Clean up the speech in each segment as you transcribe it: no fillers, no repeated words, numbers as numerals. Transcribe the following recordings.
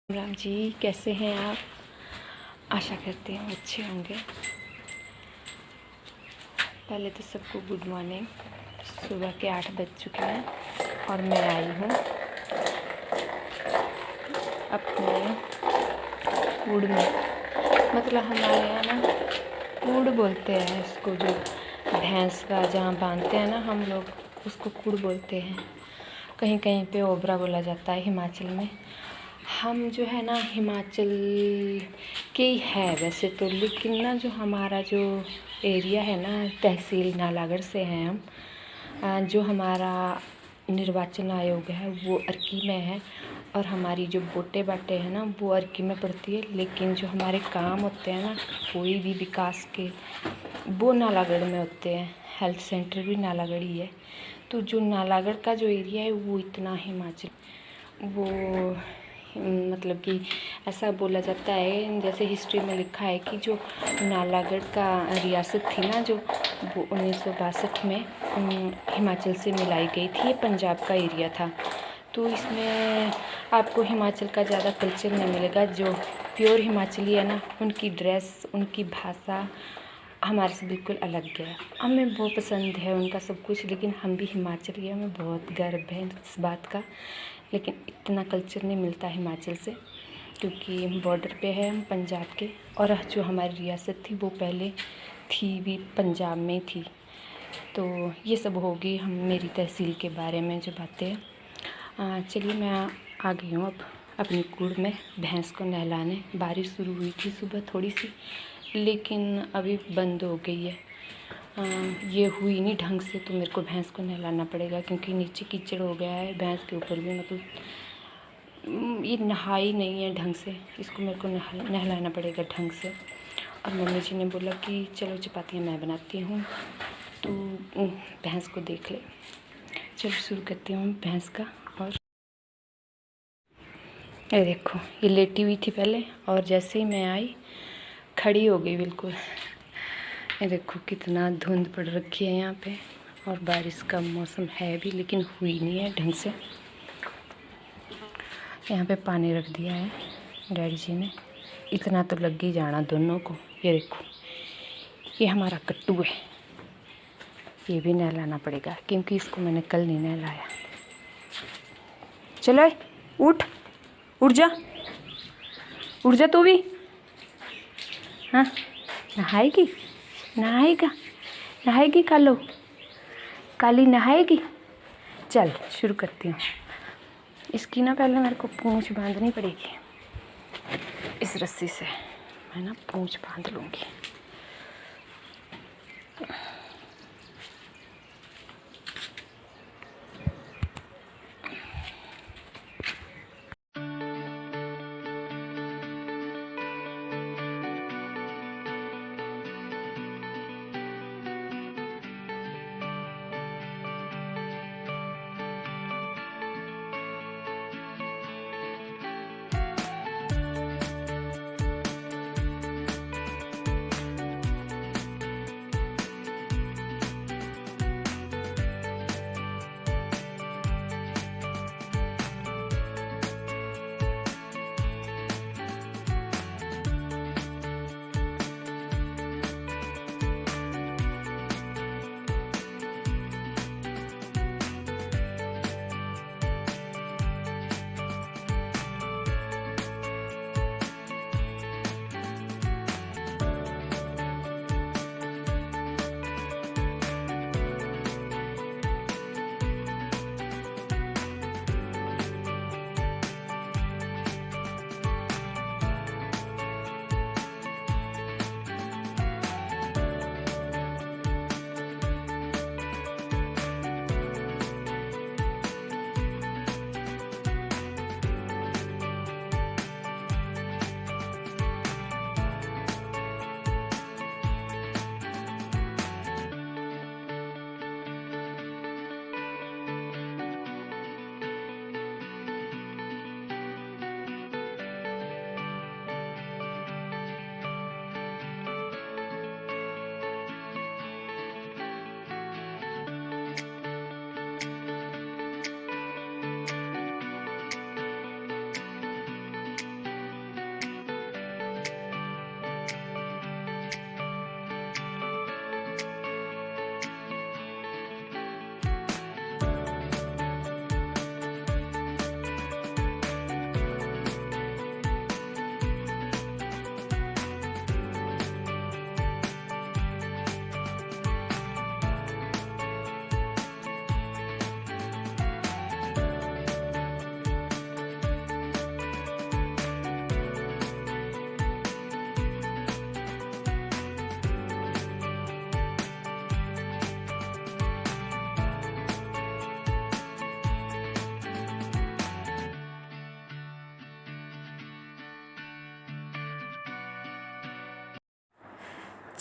राम जी, कैसे हैं आप? आशा करते हैं अच्छे होंगे। पहले तो सबको गुड मॉर्निंग। सुबह के 8 बज चुके हैं और मैं आई हूँ अपने वुड में। मतलब हमारे यहाँ ना वुड बोलते हैं इसको, जो भैंस का जहाँ बांधते हैं ना हम लोग, उसको कुड़ बोलते हैं। कहीं कहीं पे ओबरा बोला जाता है हिमाचल में। हम जो है ना हिमाचल के ही है वैसे तो, लेकिन ना जो हमारा जो एरिया है ना, तहसील नालागढ़ से हैं हम। जो हमारा निर्वाचन आयोग है वो अर्की में है और हमारी जो बोटे बाटे हैं ना वो अर्की में पड़ती है। लेकिन जो हमारे काम होते हैं ना कोई भी विकास के, वो नालागढ़ में होते हैं। हेल्थ सेंटर भी नालागढ़ ही है। तो जो नालागढ़ का जो एरिया है वो इतना हिमाचल, वो मतलब कि ऐसा बोला जाता है, जैसे हिस्ट्री में लिखा है कि जो नालागढ़ का रियासत थी ना, जो वो 1962 में हिमाचल से मिलाई गई थी। ये पंजाब का एरिया था। तो इसमें आपको हिमाचल का ज़्यादा कल्चर नहीं मिलेगा। जो प्योर हिमाचली है ना, उनकी ड्रेस, उनकी भाषा हमारे से बिल्कुल अलग है। हमें बहुत पसंद है उनका सब कुछ, लेकिन हम भी हिमाचली हैं, हमें बहुत गर्व है इस बात का। लेकिन इतना कल्चर नहीं मिलता हिमाचल से, क्योंकि बॉर्डर पे है हम पंजाब के। और जो हमारी रियासत थी वो पहले थी भी पंजाब में थी। तो ये सब होगी हम मेरी तहसील के बारे में जो बातें। चलिए मैं आ गई हूँ अब अपनी कुड़ में भैंस को नहलाने। बारिश शुरू हुई थी सुबह थोड़ी सी, लेकिन अभी बंद हो गई है। ये हुई नहीं ढंग से, तो मेरे को भैंस को नहलाना पड़ेगा, क्योंकि नीचे कीचड़ हो गया है भैंस के ऊपर भी। मतलब ये नहाई नहीं है ढंग से, इसको मेरे को नहलाना पड़ेगा ढंग से। और मम्मी जी ने बोला कि चलो चपातियाँ मैं बनाती हूँ, तो भैंस को देख ले। चलो शुरू करती हूँ भैंस का। और ये देखो, ये लेटी हुई थी पहले, और जैसे ही मैं आई खड़ी हो गई बिल्कुल। ये देखो कितना धुंध पड़ रखी है यहाँ पे, और बारिश का मौसम है भी, लेकिन हुई नहीं है ढंग से। यहाँ पे पानी रख दिया है डैडी जी ने, इतना तो लग ही जाना दोनों को। ये देखो, ये हमारा कट्टू है, ये भी नहलाना पड़ेगा, क्योंकि इसको मैंने कल नहीं नहलाया। चलो उठ, उठ जा, उठ जा तू भी। हाँ, नहाएगी, नहाएगा, नहाएगी कालो, काली नहाएगी। चल शुरू करती हूँ। इसकी ना पहले मेरे को पूंछ बांधनी पड़ेगी, इस रस्सी से मैं ना पूंछ बांध लूँगी।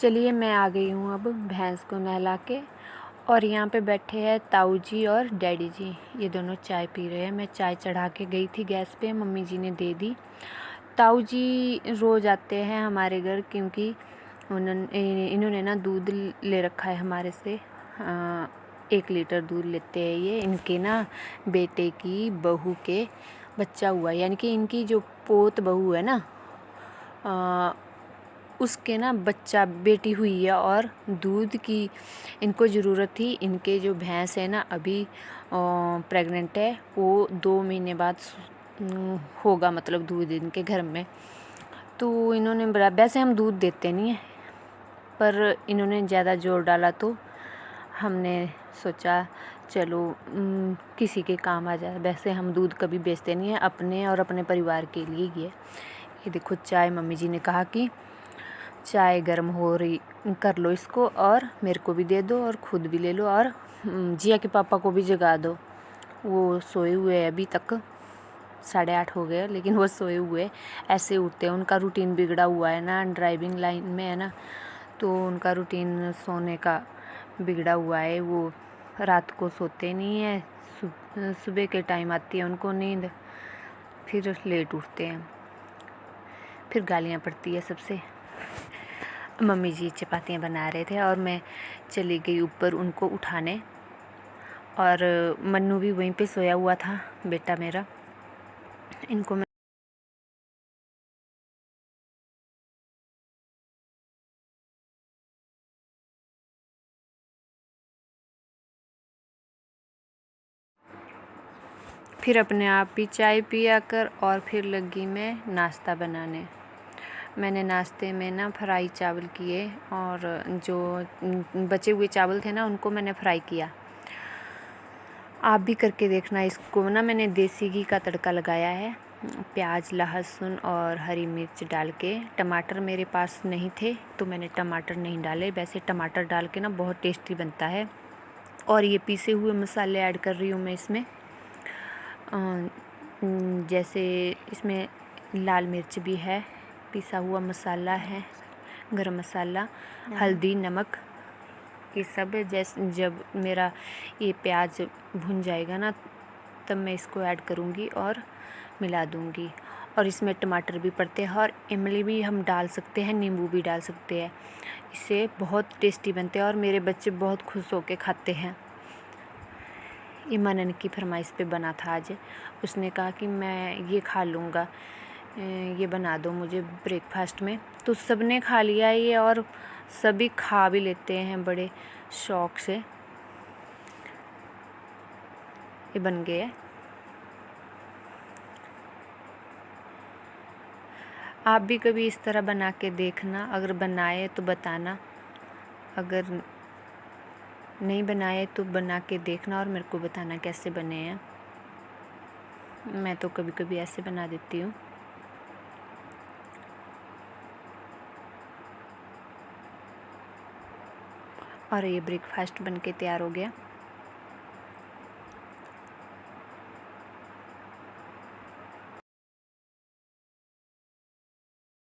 चलिए मैं आ गई हूँ अब भैंस को नहला के, और यहाँ पे बैठे हैं ताऊ जी और डैडी जी, ये दोनों चाय पी रहे हैं। मैं चाय चढ़ा के गई थी गैस पे, मम्मी जी ने दे दी। ताऊ जी रोज़ आते हैं हमारे घर, क्योंकि इन्होंने ना दूध ले रखा है हमारे से। 1 लीटर दूध लेते हैं ये। इनके ना बेटे की बहू के बच्चा हुआ, यानी कि इनकी जो पोत बहू है ना, उसके ना बच्चा बेटी हुई है, और दूध की इनको ज़रूरत थी। इनके जो भैंस है ना अभी प्रेग्नेंट है, वो 2 महीने बाद होगा, मतलब दूध इनके घर में। तो इन्होंने वैसे हम दूध देते नहीं हैं, पर इन्होंने ज़्यादा जोर डाला तो हमने सोचा चलो किसी के काम आ जाए। वैसे हम दूध कभी बेचते नहीं हैं, अपने और अपने परिवार के लिए ही है। ये देखो चाय, मम्मी जी ने कहा कि चाय गर्म हो रही, कर लो इसको और मेरे को भी दे दो और ख़ुद भी ले लो, और जिया के पापा को भी जगा दो। वो सोए हुए हैं अभी तक, 8:30 हो गए, लेकिन वो सोए हुए ऐसे उठते हैं। उनका रूटीन बिगड़ा हुआ है ना, ड्राइविंग लाइन में है ना, तो उनका रूटीन सोने का बिगड़ा हुआ है। वो रात को सोते नहीं हैं, सुबह के टाइम आती है उनको नींद, फिर लेट उठते हैं, फिर गालियाँ पड़ती है सबसे। मम्मी जी चपातियाँ बना रहे थे और मैं चली गई ऊपर उनको उठाने, और मन्नू भी वहीं पे सोया हुआ था, बेटा मेरा। इनको मैं फिर अपने आप ही चाय पिया कर, और फिर लगी मैं नाश्ता बनाने। मैंने नाश्ते में ना फ्राई चावल किए, और जो बचे हुए चावल थे ना उनको मैंने फ्राई किया। आप भी करके देखना। इसको ना मैंने देसी घी का तड़का लगाया है, प्याज, लहसुन और हरी मिर्च डाल के। टमाटर मेरे पास नहीं थे तो मैंने टमाटर नहीं डाले, वैसे टमाटर डाल के ना बहुत टेस्टी बनता है। और ये पीसे हुए मसाले ऐड कर रही हूँ मैं इसमें, जैसे इसमें लाल मिर्च भी है, पिसा हुआ मसाला है, गरम मसाला, हल्दी, नमक, ये सब। जैसे जब मेरा ये प्याज भुन जाएगा ना, तब मैं इसको ऐड करूँगी और मिला दूँगी। और इसमें टमाटर भी पड़ते हैं, और इमली भी हम डाल सकते हैं, नींबू भी डाल सकते हैं। इससे बहुत टेस्टी बनते हैं और मेरे बच्चे बहुत खुश होकर खाते हैं। ये मनन की फरमाइश पे बना था आज। उसने कहा कि मैं ये खा लूँगा, ये बना दो मुझे ब्रेकफास्ट में। तो सबने खा लिया ये, और सभी खा भी लेते हैं बड़े शौक़ से। ये बन गए। आप भी कभी इस तरह बना के देखना, अगर बनाए तो बताना, अगर नहीं बनाए तो बना के देखना और मेरे को बताना कैसे बने हैं। मैं तो कभी कभी ऐसे बना देती हूँ। और ये ब्रेकफास्ट बन के तैयार हो गया।